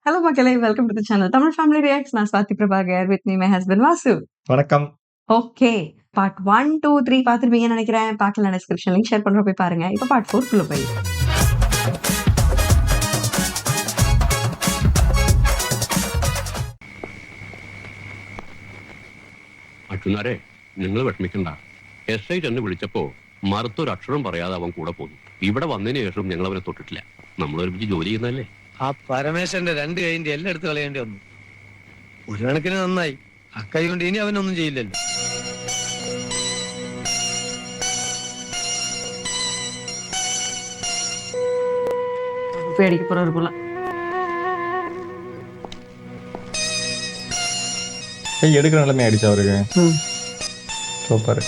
Hello, Makale. Welcome to the channel. Tamil Family Reacts. நான் Swathi Prabhakar. With me, my husband Vasu. வணக்கம். Okay. Part 1, 2, 3 பார்த்திருப்பீங்கன்னு நினைக்கிறேன். பார்க்கல description link share பண்றோம் போய் பாருங்க. இப்போ பார்ட் 4 குள்ள போய். അച്ഛനാരെ നിങ്ങൾ വിഷമിക്കണ്ട. SI ചെന്ന് വിളിച്ചപ്പോ മറുത്തൊരു അക്ഷരം പറയാതെ അവൻ കൂടെ പോന്നു. ഇവിടെ വന്നതിന് ശേഷം ഞങ്ങൾ അവനെ തൊട്ടിട്ടില്ല. നമ്മൾ ഒരുമിച്ച് ജോലി ചെയ്യുന്നതല്ലേ. ആ പരമേശ്വരന്റെ രണ്ട് കൈന്റെ എല്ലാം എടുത്ത് കളയേണ്ടി വന്നു. ഒരു കണക്കിന് നന്നായി. അക്കൈ കൊണ്ട് ഇനി അവനൊന്നും ചെയ്യില്ലല്ലോ. പേടിക്ക് പോற போல. கை எடுக்கிற நிலைமை ஆயிடுச்சு அவருக்கு. சூப்பர்.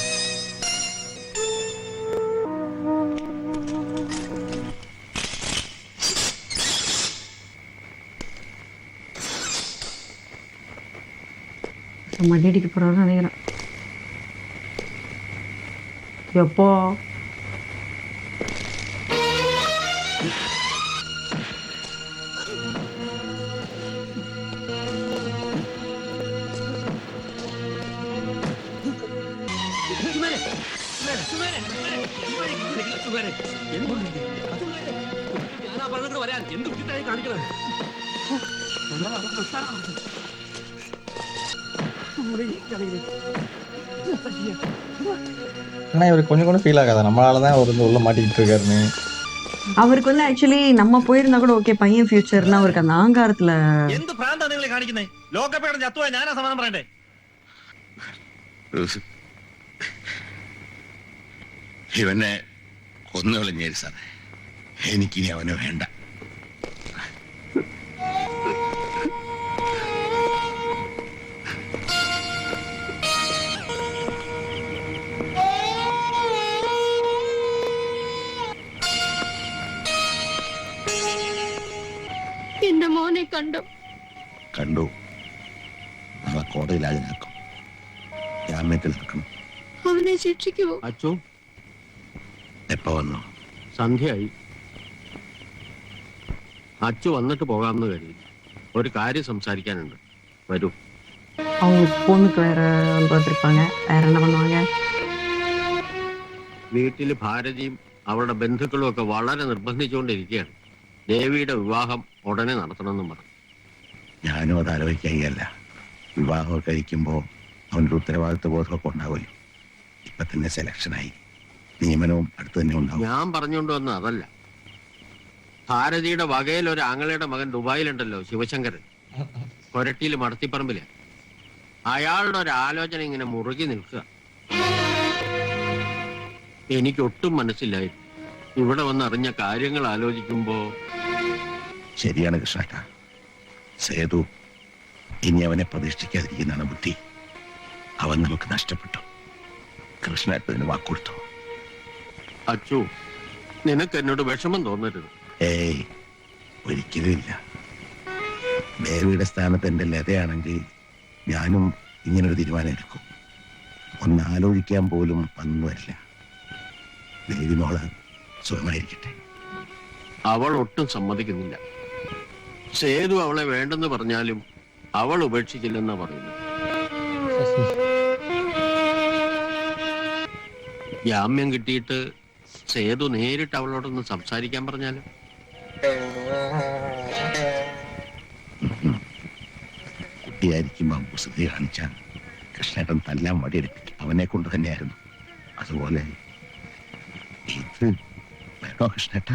மடிடிக்கு போறான்னு நினைக்கிறேன். எப்போ ஆனா இவருக்கு கொஞ்சம் ஃபீல் ஆகாதா நம்மளாலதான் அவர் உள்ள மாட்டிக்கிட்டு இருக்காருன்னு? அவருக்கு வந்து ஆக்சுவலி நம்ம போயிருந்தா கூட ஓகே பையன் ஃபியூச்சர்னா அவருக்கு அந்த ஆங்காரத்துல എന്ത് ഭ്രാന്താണ് നിങ്ങൾ കാണിക്കുന്നത്? ലോകപ്പേടം ചത്തുവാ ഞാനാ സമാധാനം പറയണ്ടേ? ഇവനെ കൊന്നുകളഞ്ഞേരി സാറേ, എനിക്കിനി അവനെ വേണ്ട. എന്റെ മോനെ കണ്ടു കണ്ടു. അവ കോടതിയിൽ ഹാജരാക്കും, ജാമ്യത്തിൽ നിൽക്കണം. അവനെ ശിക്ഷിക്കുമോ? അച്ചു എപ്പോ വന്നു? സന്ധ്യയായി. അച്ചു വന്നിട്ട് പോകാമെന്ന് കരുതി. ഒരു കാര്യം സംസാരിക്കാനുണ്ട്. വരൂ. அவங்க பொண்ணுக்கு வேற பார்த்துருப்பாங்க. வேற என்ன பண்ணுவாங்க? വീട്ടിൽ ഭാരതിയും അവളുടെ ബന്ധുക്കളും ഒക്കെ വളരെ നിർബന്ധിച്ചുകൊണ്ടിരിക്കുകയാണ്. ദേവിയുടെ വിവാഹം ഉടനെ നടത്തണമെന്നും പറഞ്ഞു. ഞാനും അത് ആലോചിക്കുകയല്ല. വിവാഹം കഴിക്കുമ്പോൾ അവനൊരു ഉത്തരവാദിത്വ ബോധമൊക്കെ ഉണ്ടാവുമല്ലോ. ഇപ്പൊ തന്നെ സെലക്ഷനായി, നിയമനവും അടുത്ത് തന്നെ ഉണ്ടാവും. ഞാൻ പറഞ്ഞുകൊണ്ട് വന്ന അതല്ല. ഭാരതിയുടെ വകയിൽ ഒരു ആങ്ങളയുടെ മകൻ ദുബായിലുണ്ടല്ലോ, ശിവശങ്കരൻ, കൊരട്ടിയിൽ മടത്തിപ്പറമ്പില്. അയാളുടെ ഒരു ആലോചന ഇങ്ങനെ മുറുകി നിൽക്കുക. എനിക്കൊട്ടും മനസ്സിലായിരുന്നു. ഇവിടെ വന്നറിഞ്ഞ കാര്യങ്ങൾ ആലോചിക്കുമ്പോ ശരിയാണ് കൃഷ്ണേട്ട. സേതു ഇനി അവനെ പ്രതീക്ഷിക്കാതിരിക്കുന്നതാണ് ബുദ്ധി. അവൻ നമുക്ക് നഷ്ടപ്പെട്ടു. കൃഷ്ണേട്ടന് വാക്കൊടുത്തു. അച്ചു, നിനക്ക് എന്നോട് വിഷമം തോന്നരുത്. ഏയ്, ഒരിക്കലും ഇല്ല. ദേവിയുടെ സ്ഥാനത്ത് എൻ്റെ ലതയാണെങ്കിൽ ഞാനും ഇങ്ങനൊരു തീരുമാനം എടുക്കും. ഒന്ന് ആലോചിക്കാൻ പോലും വന്നു വരില്ല. ദേവി മോള് സുഖമായിരിക്കട്ടെ. അവൾ ഒട്ടും സമ്മതിക്കുന്നില്ല. സേതു അവളെ വേണ്ടെന്ന് പറഞ്ഞാലും അവൾ ഉപേക്ഷിക്കില്ലെന്നാ പറയുന്നു. ജാമ്യം കിട്ടിയിട്ട് സേതു നേരിട്ട് അവളോടൊന്ന് സംസാരിക്കാൻ പറഞ്ഞാലും. കുട്ടിയായിരിക്കുമ്പോൾ കുസൃതി കാണിച്ചാൽ കൃഷ്ണേട്ടൻ തല്ലാൻ വടിയെടുപ്പിക്കും. അവനെ കൊണ്ട് തന്നെയായിരുന്നു. അതുപോലെ ഇത് വേണോ കൃഷ്ണേട്ട?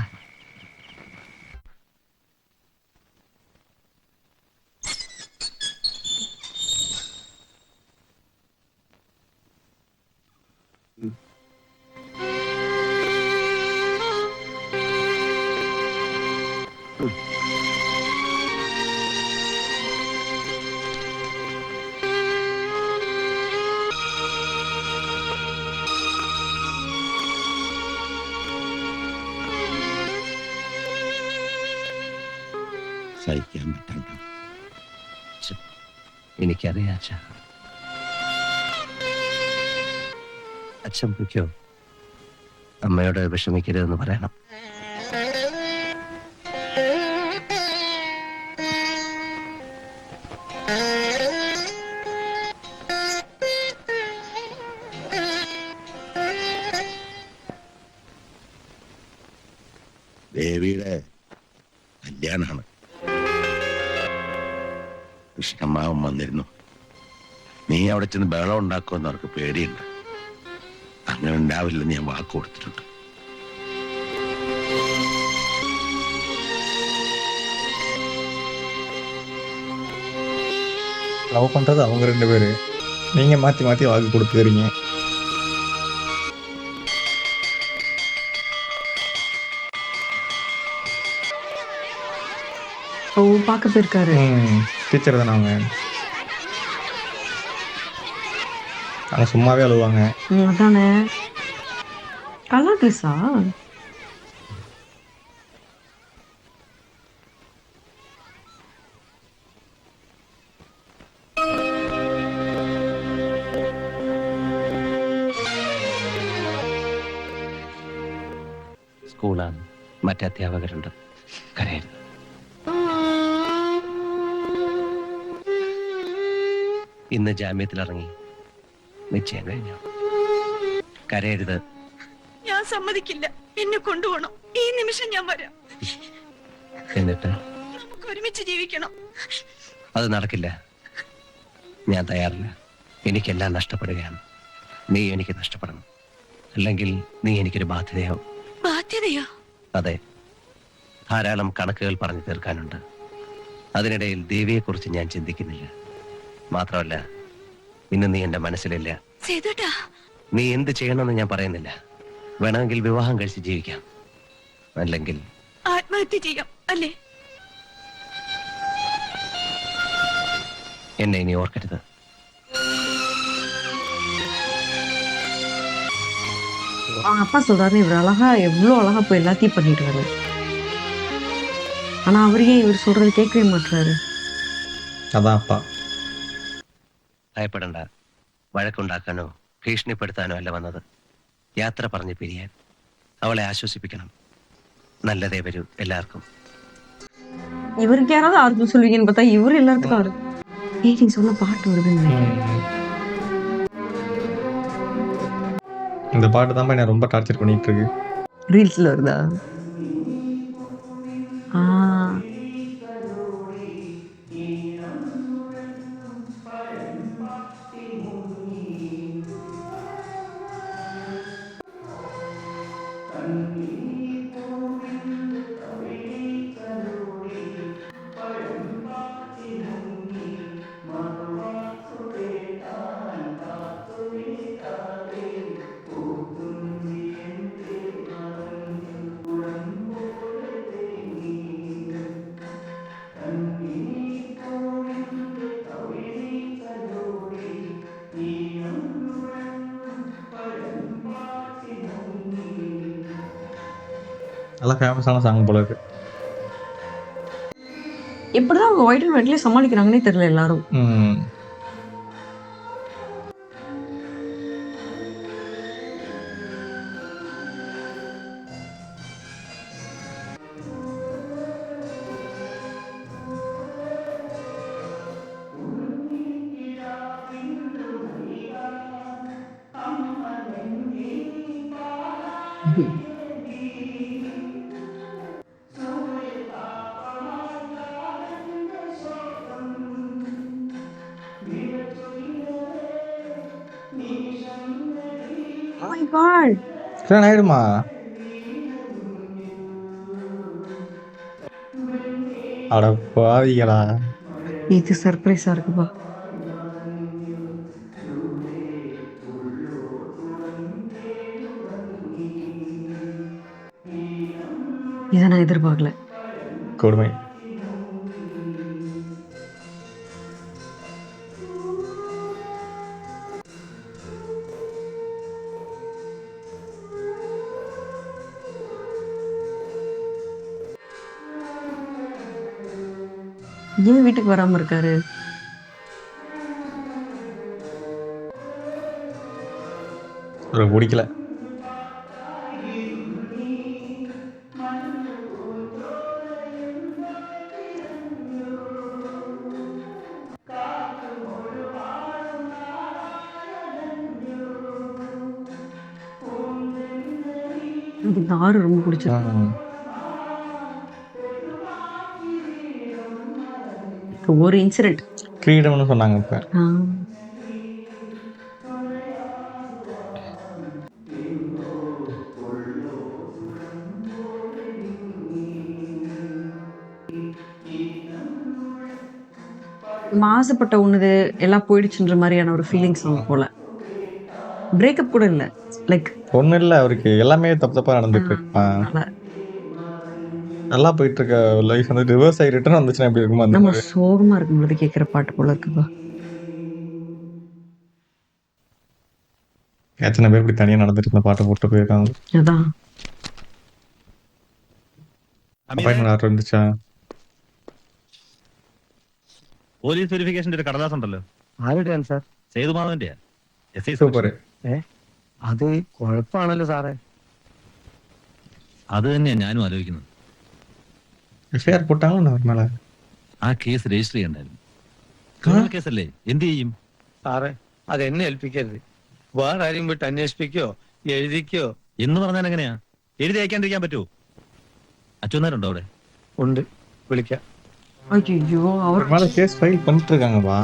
സഹിക്കാൻ പറ്റണ്ട. എനിക്കറിയാം അച്ഛാ. അച്ഛൻ പൊയ്ക്കോ. അമ്മയോട് വിഷമിക്കരുതെന്ന് പറയണം. ദേവിയുടെ കല്യാണമാണ്. കൃഷ്ണമ്മാവൻ വന്നിരുന്നു. നീ അവിടെ ചെന്ന് ബഹളം ഉണ്ടാക്കുമെന്ന് അവർക്ക് പേടിയുണ്ട്. അങ്ങനെ ഉണ്ടാവില്ലെന്ന് ഞാൻ വാക്ക് കൊടുത്തിട്ടുണ്ട്. லவ் பண்றது அவங்க 2 பேரு. நீங்க மாத்தி மாத்தி வாக்கு கொடுத்துக்கிறீங்க. ஓ பார்க்க போயிருக்காரு. டீச்சர் தானே அவங்க. அவங்க சும்மாவே அழுவாங்க. அதானே. கலர் ட்ரெஸ்ஸா? സ്കൂളാണ്, മറ്റ് അധ്യാപകരുണ്ട്, കരയരുത്. ഇന്ന് ജാമ്യത്തിലിറങ്ങി, നിശ്ചയം കഴിഞ്ഞു. കരയരുത്. ഞാൻ സമ്മതിക്കില്ല. എന്നെ കൊണ്ടുപോകണം. ഈ നിമിഷം ഞാൻ വരാം. എന്നിട്ട് നമുക്ക് ഒരുമിച്ച് ജീവിക്കണം. അത് നടക്കില്ല. ഞാൻ തയ്യാറില്ല. എനിക്കെല്ലാം നഷ്ടപ്പെടുകയാണ്. നീ എനിക്ക് നഷ്ടപ്പെടണം. അല്ലെങ്കിൽ നീ എനിക്കൊരു ബാധ്യതയാവും. ബാധ്യതയോ? അതെ, ധാരാളം കണക്കുകൾ പറഞ്ഞു തീർക്കാനുണ്ട്. അതിനിടയിൽ ദേവിയെക്കുറിച്ച് ഞാൻ ചിന്തിക്കുന്നില്ല. മാത്രമല്ല, ഇന്ന് നീ എന്റെ മനസ്സിലില്ല. സേതുട്ടാ, നീ എന്ത് ചെയ്യണമെന്ന് ഞാൻ പറയുന്നില്ല. വേണമെങ്കിൽ വിവാഹം കഴിച്ച് ജീവിക്കാം, അല്ലെങ്കിൽ ആത്മഹത്യ ചെയ്യാം അല്ലേ? എന്നെ ഇനി ഓർക്കരുത്. அவங்க அப்பா சொல்றாரு, இவர் அழகா எவ்வளோ அழகா போய் எல்லாத்தையும் பண்ணிடுவாரு. ஆனா அவர் ஏன் இவர் சொல்றது கேட்கவே மாட்டாரு? அதான் அப்பா. ഭയപ്പെടണ്ട. വഴക്കുണ്ടാക്കാനോ ഭീഷണിപ്പെടുത്താനോ അല്ല വന്നത്. യാത്ര പറഞ്ഞ് പിരിയാൻ. അവളെ ആശ്വസിപ്പിക്കണം. നല്ലതേ വരൂ എല്ലാവർക്കും. இவருக்கு யாராவது ஆறுதல் சொல்லுவீங்கன்னு பார்த்தா இவரு எல்லாத்துக்கும் ஆறு. ஏய் நீ சொன்ன பாட்டு வருதுன்னு நினைக்கிறேன். இந்த பாட்டு தான் என்ன ரொம்ப டார்ச்சர் பண்ணிட்டு இருக்கு. ரீல்ஸ்ல வருதா? ஆ நல்லா ஃபேமஸான சாங் போல இருக்கு. எப்படிதான் அவங்க ஒயிட் அண்ட் ஒயிட்லயே சமாளிக்கிறாங்கன்னே தெரியல எல்லாரும். Oh my God. கல்யாணம் ஆயிடுமா? அட பாவிகளா. இது சர்ப்ரைஸா இருக்குப்பா. இதை நான் எதிர்பார்க்கல. கொடுமை. ஏன் வீட்டுக்கு வராம இருக்காரு? அவருக்கு பிடிக்கல. எனக்கு இந்த ஆறு ரொம்ப பிடிச்சிருக்கு. ஒரு இன்சிடென்ட். ஃப்ரீடம்னு சொன்னாங்க இப்ப. மாசுபட்ட உண்ணுது எல்லாம் போயிடுச்சுன்ற மாதிரியான ஒரு ஃபீலிங்ஸ் அவங்க போல. பிரேக்கப் கூட இல்ல. லைக் ஒண்ணும் இல்ல, அவருக்கு எல்லாமே தப்பு தப்பா நடந்துட்டு இருக்கு. நல்லா போயிட்டு இருக்க லைஃப் வந்து ரிவர்ஸ் ஆகி ரிட்டர்ன் வந்துச்சுன்னா எப்படி இருக்குமோ அந்த நம்ம மாதிரி. சோகமா இருக்கும்போது கேட்கிற பாட்டு போல இருக்குப்பா. எத்தனை பேர் இப்படி தனியா நடந்துட்டு இந்த பாட்டை போட்டு போயிருக்காங்க. அதான் അപ്പോയിന്റ്മെന്റ് ആർഡർ എന്തിച്ചാ? പോലീസ് വെരിഫിക്കേഷന്റെ ഒരു കടലാസ് ഉണ്ടല്ലോ, ആരുടെയാണ് സാർ? സേതുമാധവന്റെയാ. SI super. അത് കുഴപ്പമാണല്ലോ സാറേ. അത് തന്നെയാ ഞാനും ആലോചിക്കുന്നത്. എഫ്ഐആർ പോട്ടാണോ മേലെ? ആ കേസ് രജിസ്റ്റർ ചെയ്യണ്ടായിരുന്നു. ക്രിമിനൽ കേസല്ലേ, എന്ത് ചെയ്യും? സാറേ അതെന്നെ ഏൽപ്പിക്കരുത്. വേറെ ആരെയും വിട്ട് അന്വേഷിപ്പിക്കോ എഴുതിക്കോ? എന്ന് പറഞ്ഞാൽ എങ്ങനെയാ? എഴുതി അയക്കാണ്ടിരിക്കാൻ പറ്റുമോ? അച്ഛനാരുണ്ടോ അവിടെ? ഉണ്ട്, വിളിക്കാം. ஐயோ அவர் மேல கேஸ் ஃபைல் பண்ணிட்டு இருக்காங்கப்பா.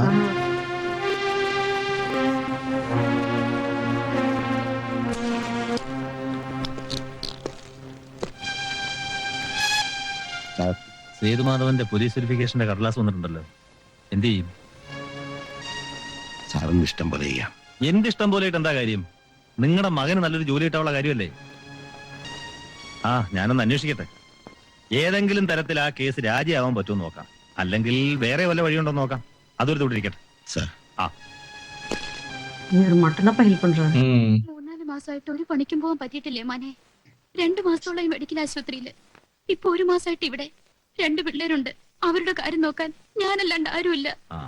സേതുമാധവന്റെ പോലീസ് വെരിഫിക്കേഷന്റെ കടലാസ് വന്നിട്ടുണ്ടല്ലോ, എന്ത് ചെയ്യും? സാറിന് ഇഷ്ടം പോലെ ചെയ്യാം. എന്റെ ഇഷ്ടം പോലെയായിട്ട് എന്താ കാര്യം? നിങ്ങളുടെ മകന് നല്ലൊരു ജോലി കിട്ടാനുള്ള കാര്യമല്ലേ? ആ, ഞാനൊന്ന് അന്വേഷിക്കട്ടെ. ഏതെങ്കിലും തരത്തിൽ ആ കേസ് രാജിയാവാൻ പറ്റുമോ നോക്കാം, അല്ലെങ്കിൽ വേറെ വല്ല വഴിയുണ്ടോ നോക്കാം. അതൊരു തൊട്ടിരിക്കട്ടെ സാർ, இவர் மட்டும்தான் ஹெல்ப் பண்றாரு. 3-4 മാസമായിട്ട് ഒരു പണിക്കും പോകാൻ പറ്റിയിട്ടില്ലേ മോനെ? 2 മാസത്തോളം മെഡിക്കൽ ആശുപത്രിയില്, ഇപ്പൊ 1 മാസമായിട്ട് ഇവിടെ. 2 പിള്ളേരുണ്ട്, അവരുടെ കാര്യം നോക്കാൻ ഞാനല്ലാണ്ട് ആരുമില്ല. ആ,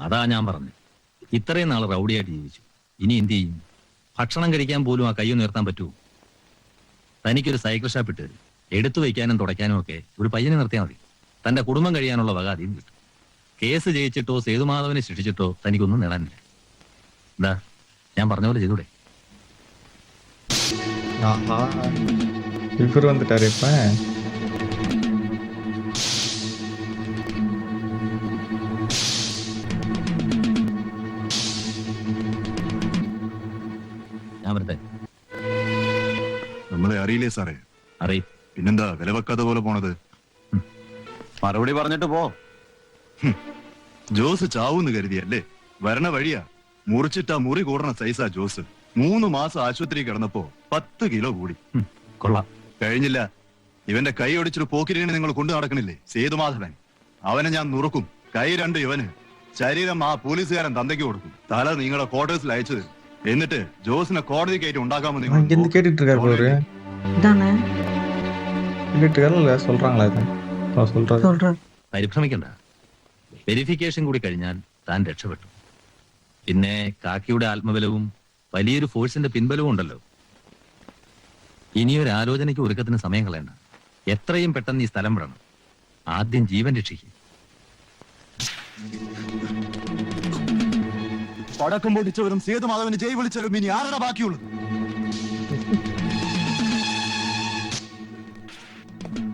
അതാ ഞാൻ പറഞ്ഞു, ഇത്രയും നാൾ റൗഡിയായിട്ട് ജീവിച്ചു, ഇനി എന്ത് ചെയ്യും? ഭക്ഷണം കഴിക്കാൻ പോലും ആ കൈ ഉയർത്താൻ പറ്റുമോ? തനിക്കൊരു സൈക്കിൾ ഷാപ്പ് ഇട്ട് എടുത്തു വയ്ക്കാനും തുടയ്ക്കാനും ഒക്കെ ഒരു പയ്യനെ നിർത്തിയാൽ മതി. തന്റെ കുടുംബം കഴിയാനുള്ള വക അതിൽ കിട്ടും. കേസ് ജയിച്ചിട്ടോ സേതുമാധവനെ ശിക്ഷിച്ചിട്ടോ തനിക്കൊന്നും നേടാനില്ല. എന്താ ഞാൻ പറഞ്ഞ പോലെ ചെയ്തൂടെ? இவர் வந்துட்டாரு இப்ப. ഞാൻ വരട്ടെ. നമ്മളെ അറിയില്ലേ സാറേ? അറിയും. പിന്നെന്താ വില വെക്കാതെ പോലെ പോണത്? മറുപടി പറഞ്ഞിട്ട് പോ. ജോസ് ചാവൂന്ന് കരുതിയല്ലേ? വരണ വഴിയാ മുറിച്ചിട്ടാ മുറി കൂടണ സൈസാ ജോസ്. 3 മാസം ആശുപത്രി കിടന്നപ്പോ 10 കിലോ കൂടി. കൊള്ളാം. കഴിഞ്ഞില്ല, ഇവന്റെ കൈ ഒടിച്ചൊരു പോക്കിരിനെ നിങ്ങൾ കൊണ്ടു നടക്കണില്ലേ സേതുമാധവൻ? അവനെ ഞാൻ നുറുക്കും. കൈ 2 ഇവന്, ശരീരം ആ പോലീസുകാരൻ തന്തയ്ക്ക് കൊടുക്കും. തല നിങ്ങളുടെ ക്വാർട്ടേഴ്സിൽ അയച്ചത്. എന്നിട്ട് ജോസിനെ കോടതി കയറ്റി ഉണ്ടാക്കാമെന്ന് എന്ത് കേട്ടിട്ട് இருக்காரு பாரு. இதானே கேட்டுட்டு இருக்காருல்ல, சொல்றாங்களா இது? சொல்றாரு. சொல்றாரு. പരിഭ്രമിക്കണ്ട. വെരിഫിക്കേഷൻ കൂടി കഴിഞ്ഞാൽ താൻ രക്ഷപ്പെട്ടു. പിന്നെ കാക്കിയുടെ ആത്മബലവും വലിയൊരു ഫോഴ്സിന്റെ പിൻബലവും ഉണ്ടല്ലോ. ഇനിയൊരു ആലോചനയ്ക്ക് ഒരുക്കത്തിന് സമയം കളയണ്ട. എത്രയും പെട്ടെന്ന് ഈ സ്ഥലം വിടണം. ആദ്യം ജീവൻ രക്ഷിക്കും. പടക്കം പൊട്ടിച്ചവരും സേതുമാധവന് ജയ് വിളിച്ചാലും ഇനി ആരുടെ ബാക്കിയുള്ളത്?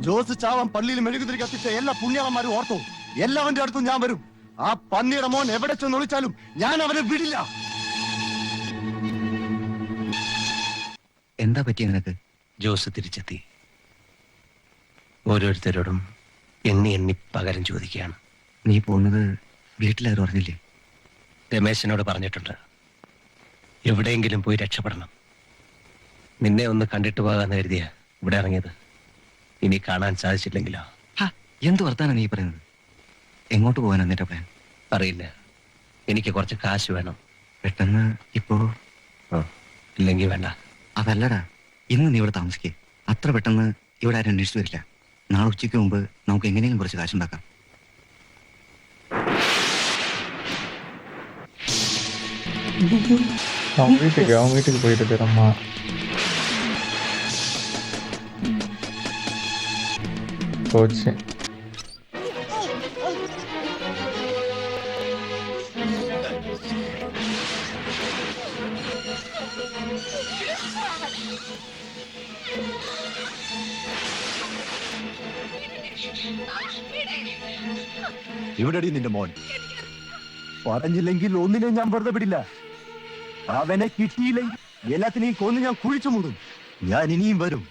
ജോസ് ചാവൻ പള്ളിയിൽ മെഴുകുതിരി കത്തിച്ച എല്ലാ പുണ്യാളന്മാരും ഓർത്തോ, എല്ലാവന്റെ അടുത്തും ഞാൻ വരും. ആ പന്നിയുടെ മോൻ എവിടെ ചെന്ന് വിളിച്ചാലും ഞാൻ അവനെ വിടില്ല. എന്താ പറ്റിയ നിനക്ക്? ജോസ് തിരിച്ചെത്തി. ഓരോരുത്തരോടും എണ്ണി എണ്ണി പകരം ചോദിക്കുകയാണ്. നീ പോകുന്നത് വീട്ടിലാരും അറിഞ്ഞില്ലേ? രമേശനോട് പറഞ്ഞിട്ടുണ്ട്. എവിടെയെങ്കിലും പോയി രക്ഷപ്പെടണം. നിന്നെ ഒന്ന് കണ്ടിട്ട് പോകാന്ന് കരുതിയ ഇവിടെ ഇറങ്ങിയത്. ഇനി കാണാൻ സാധിച്ചില്ലെങ്കിലോ? എന്ത് വർത്താനാ നീ പറയുന്നത്? എങ്ങോട്ട് പോകാനാ നിന്റെ പ്ലാൻ? അറിയില്ല. എനിക്ക് കുറച്ച് കാശ് വേണം. പെട്ടെന്ന് ഇപ്പോ? ഇല്ലെങ്കിൽ വേണ്ട. അതല്ലടാ, ഇന്ന് നീ ഇവിടെ താമസിക്കേ. അത്ര പെട്ടെന്ന് ഇവിടെ ആരും അന്വേഷിച്ചു വരില്ല. നാളെ ഉച്ചയ്ക്ക് മുമ്പ് നമുക്ക് എങ്ങനെയെങ്കിലും കുറച്ച് കാശുണ്ടാക്കാം. அவங்க வீட்டுக்கு போயிட்டு இருக்கிறம்மா. போச்சு. ഇവിടെടി നിന്റെ മോൻ. പറഞ്ഞില്ലെങ്കിൽ ഒന്നിനെ ഞാൻ വെറുതെ വിടില്ല. അവനെ കിട്ടിയില്ലെങ്കിൽ എല്ലാത്തിനെയും കൊന്ന് ഞാൻ കുഴിച്ചു മൂടും. ഞാൻ ഇനിയും വരും.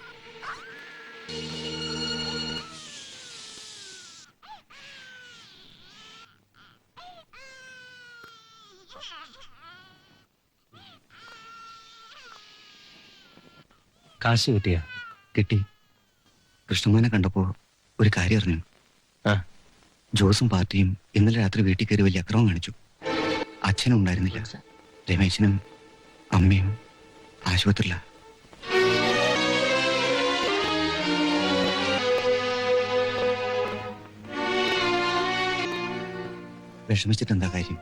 കാശ് കിട്ടിയ കിട്ടി. കൃഷ്ണമോനെ കണ്ടപ്പോ ഒരു കാര്യം അറിഞ്ഞു. ആ. ജോസും പാർട്ടിയും ഇന്നലെ രാത്രി വീട്ടിൽ കയറി വലിയ അക്രമം കാണിച്ചു. അച്ഛനും ഉണ്ടായിരുന്നില്ല. രമേശനും അമ്മയും ആശുപത്രിയില. വിഷമിച്ചിട്ട് എന്താ കാര്യം?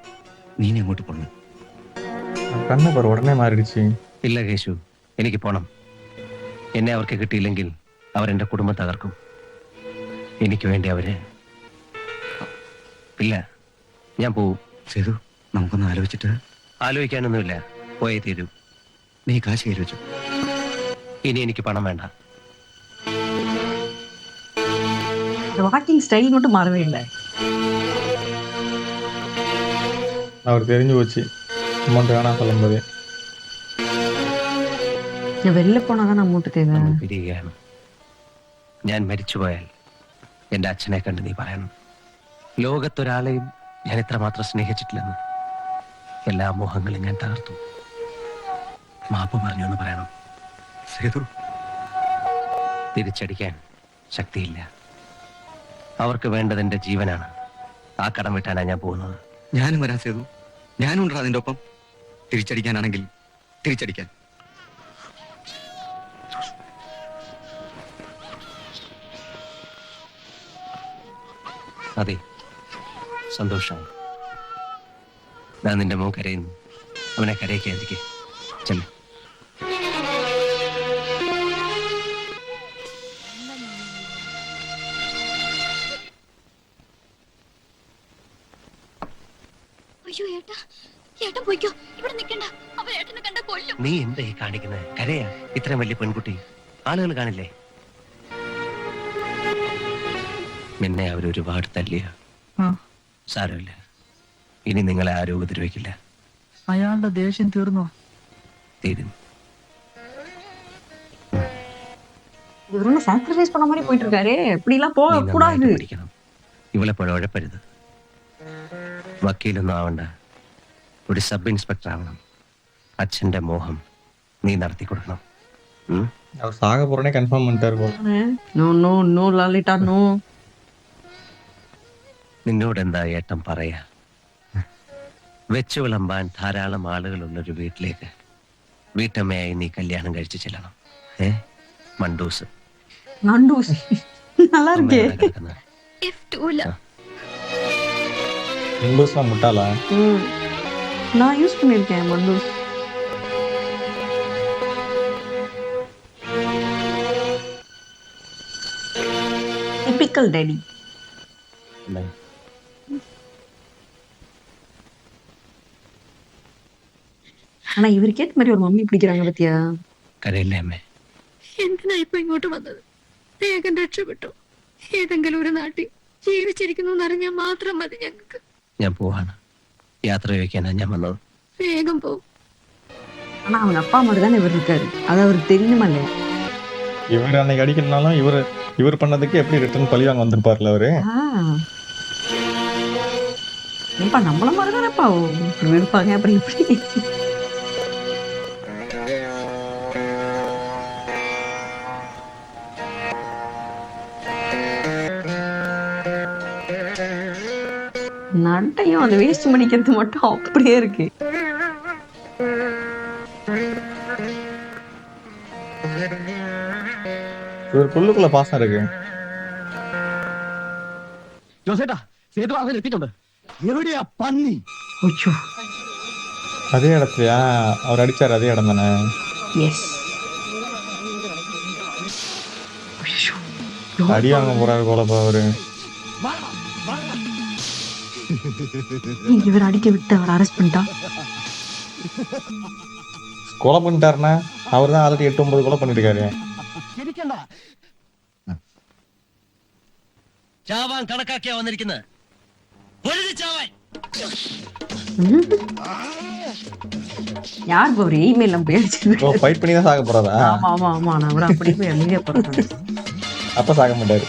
നീ ഇനി അങ്ങോട്ട് പോണം. കണ്ണ് പറ ഉടനെ മാറിടിച്ച്. ഇല്ല കേശു, എനിക്ക് പോണം. എന്നെ അവർക്ക് കിട്ടിയില്ലെങ്കിൽ അവരെന്റെ കുടുംബം തകർക്കും. എനിക്ക് വേണ്ടി അവര് ഇല്ല, ഞാൻ പോവും. സേതു, നമുക്കൊന്ന് ആലോചിച്ചിട്ട്. ആലോചിക്കാനൊന്നുമില്ല, പോയേ തീരൂ. നീ കാശ് കയ്യിൽ വെച്ചു. ഇനി എനിക്ക് പണം വേണ്ട. വാക്കിംഗ് സ്റ്റൈൽ மட்டும் மாறவே இல்லை. அவர் தெரிஞ்சு போச்சு அமௌண்ட் வேணாம் சொல்லும்போது. வெளில போனாதான் അമൗണ്ട് தேவை. നമ്മൾ പിരിയുകയാണ്. ഞാൻ മരിച്ചുപോയാൽ എന്റെ അച്ഛനെ കണ്ട് നീ പറയണം, ലോകത്തൊരാളെയും ഞാൻ ഇത്രമാത്രം സ്നേഹിച്ചിട്ടില്ലെന്ന്. എല്ലാ മോഹങ്ങളും ഞാൻ തകർത്തു. മാപ്പ് പറഞ്ഞു എന്ന് പറയണം. സേതു, തിരിച്ചടിക്കാൻ ശക്തിയില്ല. അവർക്ക് വേണ്ടത് എന്റെ ജീവനാണ്. ആ കടം വിട്ടാനാ ഞാൻ പോകുന്നത്. ഞാനും വരാം സേതു. ഞാനും ഉണ്ടാ അതിന്റെ ഒപ്പം. തിരിച്ചടിക്കാനാണെങ്കിൽ തിരിച്ചടിക്കാൻ. അതെ, സന്തോഷമാണ്. ഞാൻ നിന്റെ മോൻ കരയുന്നു. അവനെ കരയിക്കാതിരിക്കെ. ചെല്ല. അയ്യോ ഏട്ടാ, ഏട്ടൻ പോയിക്കോ. ഇവിടെ നിൽക്കണ്ട. അവൻ ഏട്ടനെ കണ്ട കൊല്ലും. നീ എന്താ ഈ കാണിക്കുന്നത്? കരയാ ഇത്രയും വലിയ പെൺകുട്ടി. ആളുകൾ കാണില്ലേ? നിന്നെ അവരൊരുപാട് തല്ലിയ. സാരമില്ല, ഇനി നിങ്ങളെ ആരും ഉപദ്രവിക്കില്ല. അയാളുടെ ദേഷ്യം തീർന്നോ? തീരും. இவரும் சாக்ரிஃபைஸ் பண்ண மாதிரி போயிட்டு இருக்காரு. இப்படி எல்லாம் போக നീ கூடாது. നന്നായിട്ട് പഠിക്കണം. ഇവളെ പോലെ ഉഴപ്പരുത്. വക്കീലൊന്നും ആവണ്ട, ഒരു സബ് ഇൻസ്പെക്ടർ ആവണം. അച്ഛന്റെ മോഹം നീ നടത്തി കൊടുക്കണം. அவர் சாக போறனே கன்ஃபார்ம் பண்ணிட்டாரு போல. No no no Lalitha no. നിന്നോട് എന്താ ഏട്ടൻ പറയാ? വെച്ചു വിളമ്പാൻ ധാരാളം ആളുകളുള്ളൊരു വീട്ടിലേക്ക് വീട്ടമ്മയായി നീ കല്യാണം കഴിച്ചു ചെല്ലണം. മണ്ടൂസ് நண்டூஸ் நல்லா இருக்கே. അമ്മയാണ് കിടക്കുന്നത്. F2 இண்டூஸ்லாம் முட்டாளா? நான் யூஸ் பண்ணிருக்கேன் மண்டூஸ். Typical daddy. അല്ലേ? ஆனா இவருக்கு ஏத்த மாதிரி ஒரு மம்மி பிடிக்கிறாங்க பத்தியா? കരയില്ലേ അമ്മേ? എന്തിനാ ഇപ്പൊ ഇങ്ങോട്ട് വന്നത്? വേഗം രക്ഷപ്പെട്ടു. ഏതെങ്കിലും ഒരു നാട്ടിൽ ജീവിച്ചിരിക്കുന്നു എന്നറിഞ്ഞാൽ മാത്രം മതി ഞങ്ങൾക്ക്. ഞാൻ പോവാണ്. യാത്ര ചോദിക്കാനാണ് ഞാൻ വന്നത്. വേഗം പോവും. ஆனா அவன் அப்பா மாதிரி தானே இவர் இருக்காரு. அது அவருக்கு தெரியுமா இல்லையா? இவர் அன்னைக்கு அடிக்கணும்னாலும் இவர் பண்ணதுக்கு எப்படி ரிட்டர்ன் பழி வாங்க வந்திருப்பார்ல அவரு. ஏப்பா நம்மள மாதிரி தானேப்பா இப்படி இருப்பாங்க. அப்புறம் எப்படி? நட்டையும் அந்த வேஸ்ட் மடிக்கிறது மட்டும் அப்படியே இருக்கு. இவர் புல்லுக்குள்ள பாசம் இருக்கு. ജോസേട്ടാ, സേതു അവൻ എത്തിയിട്ടുണ്ട്. എവിടെയാ പന്നി? ஐயோ அதே இடத்துலயா அவர் அடிச்சாரு? அதே இடம் தானே? எஸ். அடி வாங்க போறாரு போலப்பா அவரு. இவர் அடிக்க விட்டு அவர் அரெஸ்ட் பண்ணிட்டா. கொலை பண்ணிட்டாருன்னா அவர் தான் ஆல்ரெடி 8-9 கொலை பண்ணிருக்காரு. ചാവാൻ കണക്കാക്കിയാ വന്നിരിക്കുന്നത്. யார் ப்ரோ ஒரு எய்மே இல்லாம போய் அடிச்சது? ஓ ஃபைட் பண்ணி தான் சாக போறாரா? ஆமா ஆமா ஆமா நான் கூட அப்படியே போய் அமைதியா போறேன். அப்ப சாக மாட்டாரு.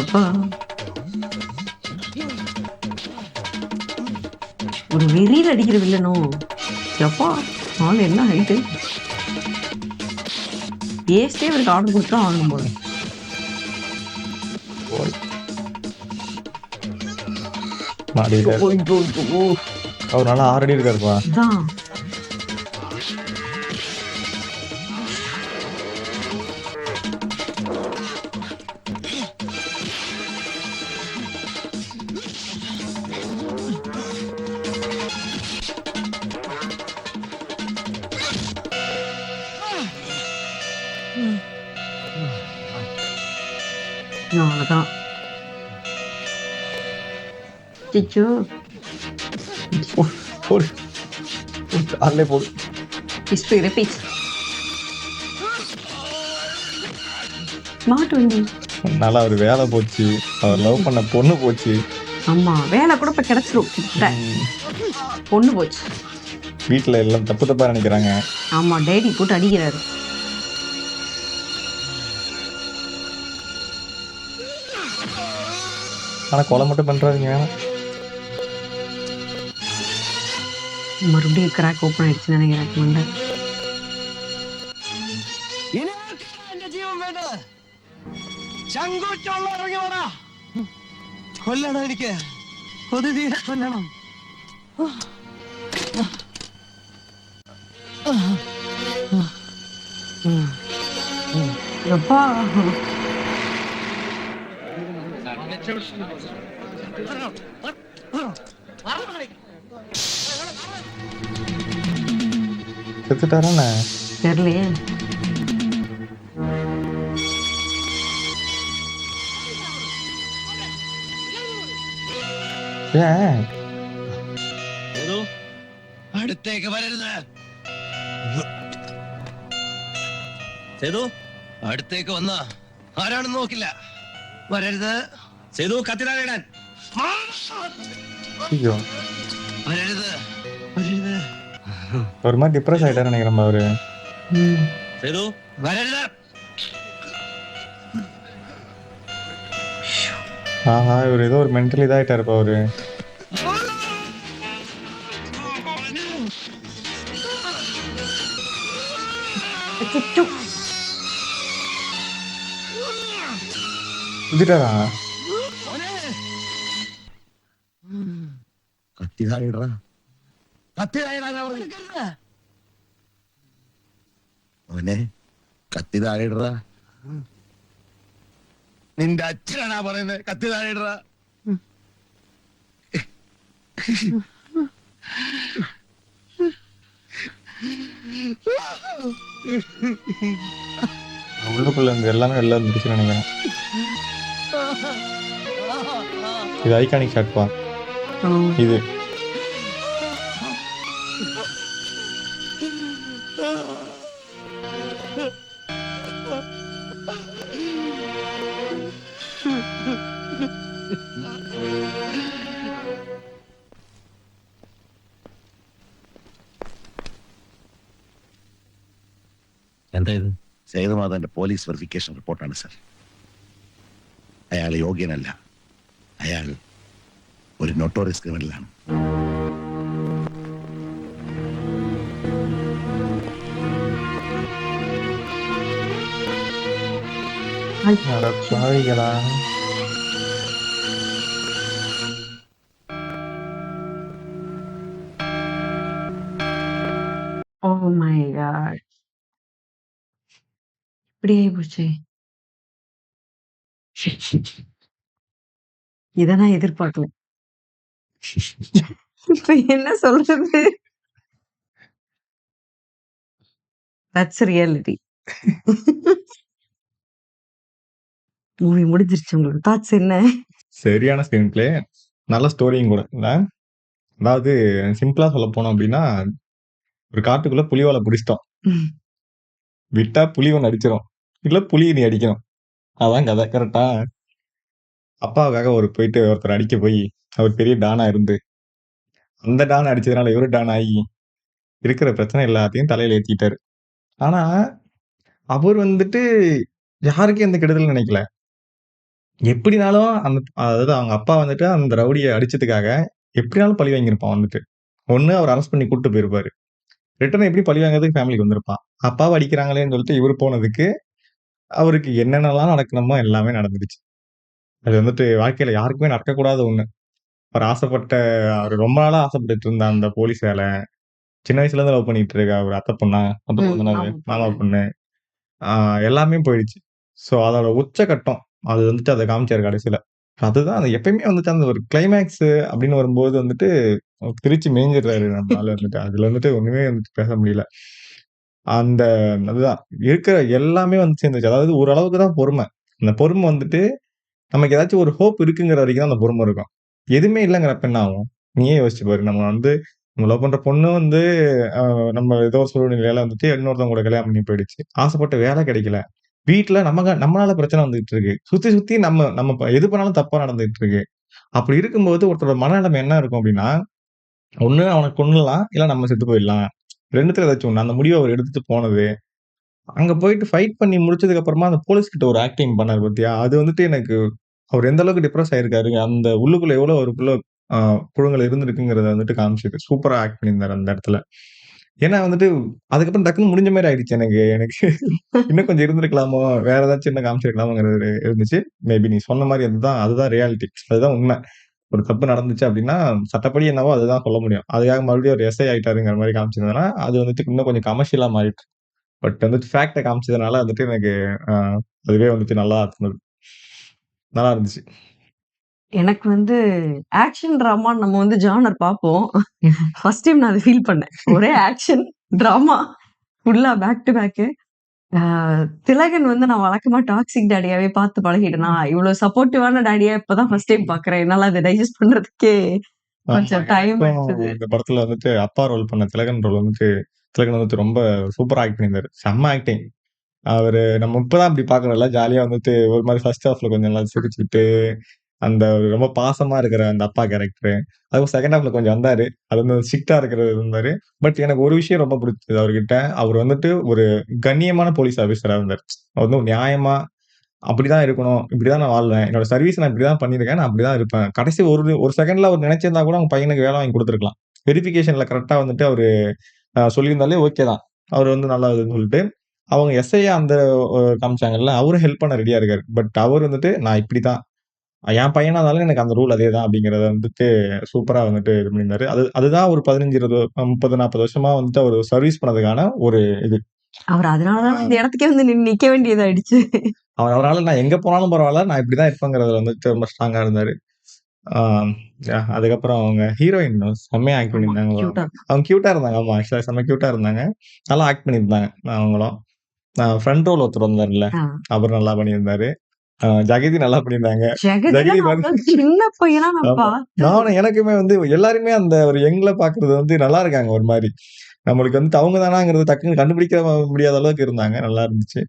எப்பா ஒரு வெறியில் அடிக்கிற வில்லனும் எப்பா ஆள் என்ன ஹைட்டு ஏஸ்டே இவருக்கு ஆர்டர் கொடுத்தா ஆகணும் போல. மாடிட்டாரு. அவர் நல்லா 6 அடி இருக்காருப்பா. அதான் அவ்வளோதான். சிச்சு போடு. காலையிலே போடு. History repeat. ஸ்மார்ட் வண்டி. நல்லா ஒரு வேலை போச்சு. அவர் லவ் பண்ண பொண்ணு போச்சு. ஆமா வேலை கூட இப்ப கிடைச்சிரும். கிட்ட பொண்ணு போச்சு. வீட்டுல எல்லாம் தப்பு தப்பா நினைக்கிறாங்க. ஆமா டேடி போட்டு அடிக்கிறாரு. ஆனா கொலை மட்டும் பண்றாருங்க. மறுபடியும் கிராக் ஓப்பன் ஆயிடுச்சுன்னு நினைக்கிறேன் மண்டை. കൊല്ലണം എനിക്ക് കൊതി തീരെ കൊല്ലണം. எப்பா செத்துட்டாரானே? தெரியலையே. ஏன் അടുത്തേക്ക് വരരുത്. സേതു അടുത്തേക്ക് വന്ന ആരാണെന്ന് നോക്കില്ല. വരരുത്. സേതു കത്തിടാൻ ஐயோ വരരുത്. വരരുത്. ஒரு மாதிரி டிப்ரெஸ் ஆயிட்டாரு நினைக்கிறேன் அவரு. സേതു വരരുത്. ஆஹா இவர் ஏதோ ஒரு மென்டலி இதாயிட்டாருப்பா அவரு. குதிட்டாரா? കത്തി താഴെയിടറാ. അവനെ കത്തി താഴെയിടറാ. നിന്റെ അച്ഛനാണാ പറയുന്നത് കത്തി താഴെയിടറാ. உள்ளுக்குள்ள இருந்து எல்லாமே வெளில வந்துருச்சுன்னு நினைக்கிறேன். இது ஐகானிக் ஷாட்பா. இது എന്താ ഇത്? സേതുമാധവന്റെ പോലീസ് വെറിഫിക്കേഷൻ റിപ്പോർട്ടാണ് സർ. അയാൾ യോഗ്യനല്ല. അയാൾ ഒരു നോട്ടോറിയസ് ക്രിമിനലാണ്. பாவிகளா. ஓ மை காட் இப்படி ஆகி போச்சு. இதை நான் எதிர்பார்க்கல. இப்ப என்ன சொல்றது? That's reality. மூவி முடிஞ்சிருச்சு. உங்களுக்கு தாட்ஸ் என்ன? சரியான ஸ்கிரீன் பிளே, நல்ல ஸ்டோரியும் கூட இல்ல. அதாவது சிம்பிளா சொல்ல போனோம் அப்படின்னா, ஒரு காட்டுக்குள்ள புலிவாலை பிடிச்சிட்டோம். ம். விட்டா புலி ஒன்று அடிச்சிடும், இல்ல புலி நீ அடிக்கணும். அதான் கதை. கரெக்டா? அப்பாவுக்காக போயிட்டு ஒருத்தர் அடிக்க போய் அவர் பெரிய டானா இருந்து அந்த டான் அடிச்சதுனால இவரு டான் ஆகி இருக்கிற பிரச்சனை எல்லாத்தையும் தலையில ஏத்திட்டாரு. ஆனா அவர் வந்துட்டு யாருக்கும் எந்த கெடுதலும் நினைக்கல. எப்படினாலும் அதாவது அவங்க அப்பா வந்துட்டு அந்த ரவுடிய அடிச்சதுக்காக எப்படினாலும் பழி வாங்கியிருப்பான் வந்துட்டு. ஒண்ணு அவர் அரெஸ்ட் பண்ணி கூட்டு போயிருப்பாரு. ரிட்டர்ன் எப்படி பழி வாங்குறதுக்கு ஃபேமிலிக்கு வந்திருப்பான். அப்பாவ அடிக்கிறாங்களேன்னு சொல்லிட்டு இவரு போனதுக்கு, அவருக்கு என்னென்னலாம் நடக்கணுமோ எல்லாமே நடந்துருச்சு. அது வந்துட்டு வாழ்க்கையில யாருக்குமே நடக்கக்கூடாத ஒண்ணு. அவரு ரொம்ப நாளா ஆசைப்பட்டுட்டு இருந்த அந்த போலீஸ் வேலை, சின்ன வயசுல இருந்து லவ் பண்ணிட்டு இருக்க ஒரு அத்தை பொண்ணா, அத்தை பொண்ணு தானே அது, மாமா பொண்ணு. எல்லாமே போயிடுச்சு. ஸோ அதோட உச்சகட்டம். அது வந்துட்டு அத காமிச்சாரு கடைசில. அதுதான் அது எப்பயுமே வந்துட்டு அந்த ஒரு கிளைமாக்ஸ் அப்படின்னு வரும்போது வந்துட்டு பிரிச்சு மேய்ஞ்சிடுறாரு நம்ம ஆளு வந்துட்டு. அதுல வந்துட்டு ஒண்ணுமே வந்துட்டு பேச முடியல. அந்த அதுதான் இருக்கிற எல்லாமே வந்து சேர்ந்துருச்சு. அதாவது ஓரளவுக்கு தான் பொறுமை. அந்த பொறுமை வந்துட்டு நமக்கு ஏதாச்சும் ஒரு ஹோப் இருக்குங்கிற வரைக்கும் தான் அந்த பொறுமை இருக்கும். எதுவுமே இல்லங்கிறப்ப என்ன ஆகும்? நீயே யோசிச்சு பாரு. நம்ம லவ் பண்ற பொண்ணு வந்து நம்ம ஏதோ ஒரு சூழ்நிலையில வந்துட்டு இன்னொருத்தவங்க கூட கல்யாணம் பண்ணி போயிடுச்சு. ஆசைப்பட்ட வேலை கிடைக்கல. வீட்ல நம்மளால பிரச்சனை வந்துகிட்டு இருக்கு. சுத்தி சுத்தி நம்ம நம்ம எது பண்ணாலும் தப்பா நடந்துகிட்டு இருக்கு. அப்படி இருக்கும்போது ஒருத்தரோட மனநிலைமை என்ன இருக்கும் அப்படின்னா, ஒண்ணு அவன கொன்னுடலாம், இல்ல நம்ம செத்து போயிடலாம். 2த்துல ஏதாச்சும் ஒண்ணு. அந்த முடிவ அவர் எடுத்துட்டு போனது. அங்க போயிட்டு ஃபைட் பண்ணி முடிச்சதுக்கு அப்புறமா அந்த போலீஸ் கிட்ட ஒரு ஆக்டிங் பண்ணாரு பாத்தியா? அது வந்துட்டு எனக்கு அவர் எந்த அளவுக்கு டிப்ரஸ் ஆயிருக்காரு. அந்த உள்ளுக்குள்ள எவ்வளோ அவருக்குள்ள புழுங்கல் இருந்திருக்குங்கிறத வந்துட்டு காமிச்சது. சூப்பரா ஆக்ட் பண்ணியிருந்தாரு அந்த இடத்துல. ஏன்னா வந்துட்டு அதுக்கப்புறம் டக்குன்னு முடிஞ்ச மாரி ஆயிடுச்சு எனக்கு. எனக்கு இன்னும் கொஞ்சம் இருந்திருக்கலாமோ! வேற ஏதாச்சும் இன்னும் காமிச்சிருக்கலாமோங்கிறது இருந்துச்சு. மேபி நீ சொன்ன மாரி அதுதான் ரியாலிட்டி. அதுதான் உண்மை. ஒரு தப்பு நடந்துச்சு அப்டின்னா, சட்டப்படி என்னவோ அதுதான் சொல்ல முடியும். அதுக்காக மறுபடியும் ஒரு எஸ்ஐ ஆயிட்டாருங்கிற மாரி காமிச்சிருந்ததுன்னா, அது வந்துட்டு இன்னும் கொஞ்சம் கமர்ஷியலா மாறிட்டு. பட் வந்துட்டு ஃபேக்ட்ட காமிச்சதுனால வந்துட்டு எனக்கு அ அதுவே வந்துட்டு நல்லா இருந்தது. நல்லா இருந்துச்சு. எனக்கு வந்து ஆக்ஷன் டிராமான்னு நம்ம வந்து ஜானர் பார்ப்போம். ஃபர்ஸ்ட் டைம் நான் அத ஃபீல் பண்ணேன். ஒரே ஆக்ஷன், டிராமா ஃபுல்லா பேக் டு பேக்கு. திலகன் வந்து நான் வழக்கமா டாக்ஸிக் டாடியாவே பார்த்து பழகிட்டேனா, இவ்ளோ சப்போர்ட்டிவான டாடியா இப்பதான் ஃபர்ஸ்ட் டைம் பார்க்குறேன். என்னால அத டைஜஸ்ட் பண்றதுக்கே ஆமா. கொஞ்சம் டைம் எனக்கும் எடுத்தது. இந்த படத்துல வந்துட்டு அப்பா ரோல் பண்ண திலகன் ரோல் வந்துட்டு திலகன் வந்துட்டு ரொம்ப சூப்பரா ஆக்ட் பண்ணியிருந்தாரு. செம்ம ஆக்டிங். நம்ம இப்பதான் அப்படி பார்க்குறோம்ல. ஜாலியா வந்துட்டு ஒரு மாரி ஃபர்ஸ்ட் ஹாஃப்ல கொஞ்சம் நல்லா சிரிச்சுட்டு, அந்த ரொம்ப பாசமா இருக்கிற அந்த அப்பா கேரக்டரு. அதுவும் செகண்ட் ஹாஃப்ல கொஞ்சம் வந்தாரு. அது வந்து ஸ்ட்ரிக்ட்டா இருக்கிறது இருந்தாரு. பட் எனக்கு ஒரு விஷயம் ரொம்ப பிடிச்சது அவர்கிட்ட. அவர் வந்துட்டு ஒரு கண்ணியமான போலீஸ் ஆஃபீசரா இருந்தாரு. அவர் வந்து நியாயமா அப்படிதான் இருக்கணும். இப்படிதான் நான் வாழ்வேன். என்னோட சர்வீஸ் நான் இப்படிதான் பண்ணியிருக்கேன். நான் அப்படிதான் இருப்பேன். கடைசி ஒரு ஒரு செகண்ட்ல அவர் நினைச்சிருந்தா கூட அவங்க பையனுக்கு வேலை வாங்கி குடுத்துருக்கலாம். வெரிஃபிகேஷன்ல கரெக்ட்டா வந்துட்டு அவரு சொல்லியிருந்தாலே ஓகே தான். அவரு வந்து நல்லா இதுன்னு சொல்லிட்டு, அவங்க எஸ்ஐயா அந்த காமிச்சாங்கல்ல, அவரும் ஹெல்ப் பண்ண ரெடியா இருக்காரு. பட் அவர் வந்துட்டு நான் இப்படிதான். என் பையனா இருந்தாலும் எனக்கு அந்த ரூல் அதேதான் அப்படிங்கிறத வந்துட்டு சூப்பரா வந்துட்டு இது பண்ணியிருந்தாரு. அதுதான் ஒரு 15, 20, 30, 40 வருஷமா வந்துட்டு அவரு சர்வீஸ் பண்ணதுக்கான ஒரு இது. அவர் அதனால தான் இந்த இடத்துக்கே வந்து நிக்க வேண்டியதாயிடுச்சு. அவரால நான் எங்க போனாலும் பரவால்ல, நான் இப்படிதான் இருப்பேங்கிறதுல வந்துட்டு ரொம்ப ஸ்ட்ராங்கா இருந்தாரு. ஆ அதுக்கப்புறம் அவங்க ஹீரோயின் செம்மையா ஆக்ட் ஆமா, பண்ணியிருந்தாங்க. கியூட்டா. அவங்க கியூட்டா இருந்தாங்க. ஆமா, ஆக்சுவலா செம்ம கியூட்டா இருந்தாங்க. நல்லா ஆக்ட் பண்ணியிருந்தாங்க அவங்களும். ஃப்ரண்ட் ரோல் ஒருத்தர் வந்தார்ல, ஆ. அவரு நல்லா பண்ணியிருந்தாரு. ஜெகதி நல்லா பண்ணியிருந்தாங்க. ஜெகதில ஜெகதி நான் வந்து அவ்வளவு சின்ன பையனா நான் ஆமா. பார்த்தேன். எனக்குமே வந்து எல்லாருமே அந்த ஒரு யங்ல பார்க்குறது வந்து நல்லா இருக்காங்க ஒரு மாரி. நம்மளுக்கு வந்துட்டு அவங்க தானாங்கிறது டக்குன்னு கண்டுபிடிக்க முடியாத அளவுக்கு இருந்தாங்க. நல்லா இருந்துச்சு.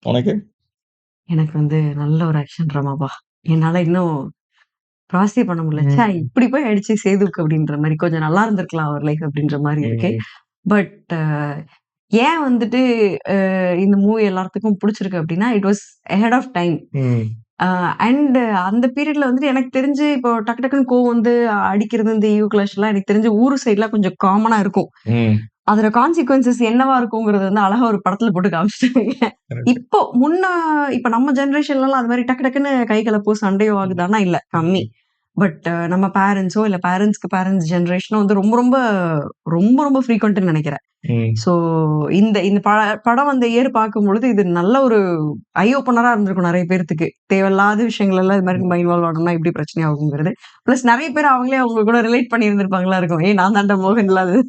உனக்கு? எனக்கு வந்து நல்ல ஒரு ஆக்ஷன் ட்ராமாப்பா. என்னால இன்னும் ப்ராசஸே பண்ண முடியல. ச்சே! ம். இப்படி போய் ஆயிடுச்சு சேதுவுக்கு அப்படின்ற மாரி. கொஞ்சம் நல்லா இருந்திருக்கலாம் அவர் லைஃப் அப்படின்ற மாரி இருக்கு. ம். பட் ஏன் வந்துட்டு இந்த மூவி எல்லாத்துக்கும் புடிச்சிருக்கு அப்படின்னா, it was ahead of time. ம். அண்ட் அந்த பீரியட்ல வந்துட்டு எனக்கு தெரிஞ்சு இப்போ டக்கு டக்குன்னு கோவம் வந்து அடிக்கிறது, இந்த ஈவ் கிளாஷ்லாம் எனக்கு தெரிஞ்சு ஊரு சைட்லாம் கொஞ்சம் காமனா இருக்கும். ம். அதோட கான்சிக்வென்சஸ் என்னவா இருக்குங்கிறது வந்து அழகா ஒரு படத்துல போட்டு காமிச்சுட்டாங்க. கரெக்ட். இப்ப நம்ம ஜெனரேஷன்லலாம் அது மாரி டக்கு டக்குன்னு கை கலப்போ, சண்டையோ ஆகுதான்னா இல்ல. கம்மி. பட் நம்ம பேரண்ட்ஸோ இல்ல பேரண்ட்ஸ்க்கு பேரண்ட்ஸ் ஜெனரேஷனோ வந்து ரொம்ப ரொம்ப ரொம்ப ரொம்ப ஃப்ரீக்வென்ட்ன்னு நெனைக்கிறேன். ம். ஸோ இந்த இந்த படம் அந்த இயர் பார்க்கும்பொழுது இது நல்ல ஒரு ஐ ஓப்பனரா இருந்திருக்கும் நெறைய பேர்த்துக்கு. தேவையில்லாத விஷயங்கள் எல்லாம் இது மாரி நம்ம இன்வால்வ் ஆனோம்னா இப்படி பிரச்சனை ஆகுங்கிறது. பிளஸ் நெறைய பேர் அவங்களே அவங்க கூட ரிலேட் பண்ணி இருந்திருப்பாங்களா இருக்கும். ஏய் நான் தான்டா மோகன்லாம் அது.